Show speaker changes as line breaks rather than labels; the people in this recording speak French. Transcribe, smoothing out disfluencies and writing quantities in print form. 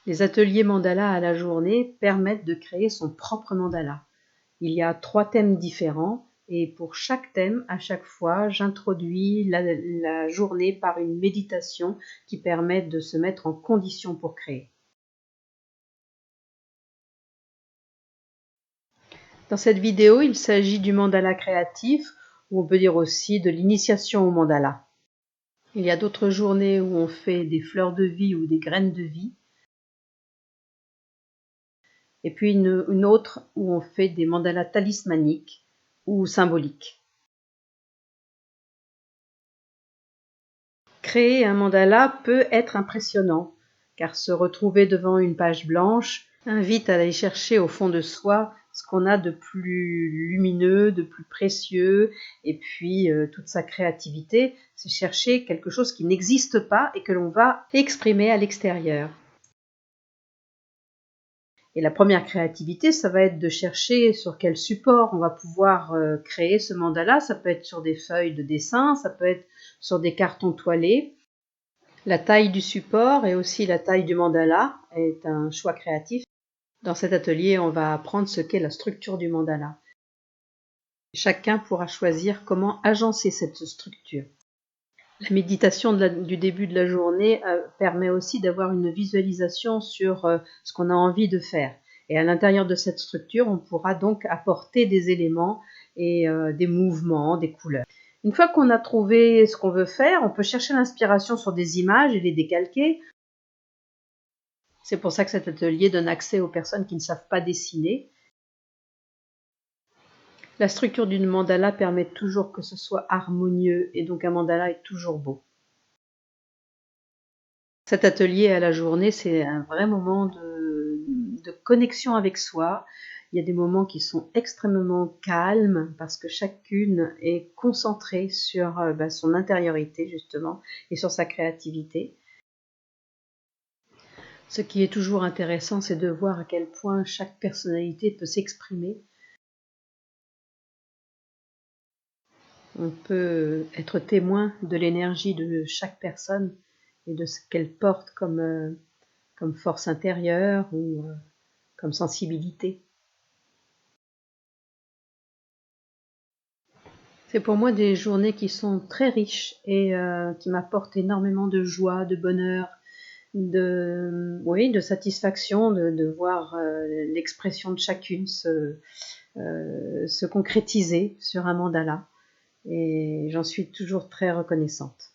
Les ateliers mandala à la journée permettent de créer son propre mandala. Il y a 3 thèmes différents et pour chaque thème, à chaque fois, j'introduis la journée par une méditation qui permet de se mettre en condition pour créer. Dans cette vidéo, il s'agit du mandala créatif, ou on peut dire aussi de l'initiation au mandala. Il y a d'autres journées où on fait des fleurs de vie ou des graines de vie. Et puis une autre où on fait des mandalas talismaniques ou symboliques. Créer un mandala peut être impressionnant, car se retrouver devant une page blanche invite à aller chercher au fond de soi ce qu'on a de plus lumineux, de plus précieux, et puis toute sa créativité, c'est chercher quelque chose qui n'existe pas et que l'on va exprimer à l'extérieur. Et la première créativité, ça va être de chercher sur quel support on va pouvoir créer ce mandala. Ça peut être sur des feuilles de dessin, ça peut être sur des cartons toilés. La taille du support et aussi la taille du mandala est un choix créatif. Dans cet atelier, on va apprendre ce qu'est la structure du mandala. Chacun pourra choisir comment agencer cette structure. La méditation du début de la journée permet aussi d'avoir une visualisation sur ce qu'on a envie de faire. Et à l'intérieur de cette structure, on pourra donc apporter des éléments et des mouvements, des couleurs. Une fois qu'on a trouvé ce qu'on veut faire, on peut chercher l'inspiration sur des images et les décalquer. C'est pour ça que cet atelier donne accès aux personnes qui ne savent pas dessiner. La structure d'une mandala permet toujours que ce soit harmonieux et donc un mandala est toujours beau. Cet atelier à la journée, c'est un vrai moment de connexion avec soi. Il y a des moments qui sont extrêmement calmes parce que chacune est concentrée sur son intériorité justement et sur sa créativité. Ce qui est toujours intéressant, c'est de voir à quel point chaque personnalité peut s'exprimer. On peut être témoin de l'énergie de chaque personne et de ce qu'elle porte comme force intérieure ou comme sensibilité. C'est pour moi des journées qui sont très riches et qui m'apportent énormément de joie, de bonheur, de satisfaction de voir l'expression de chacune se concrétiser sur un mandala. Et j'en suis toujours très reconnaissante.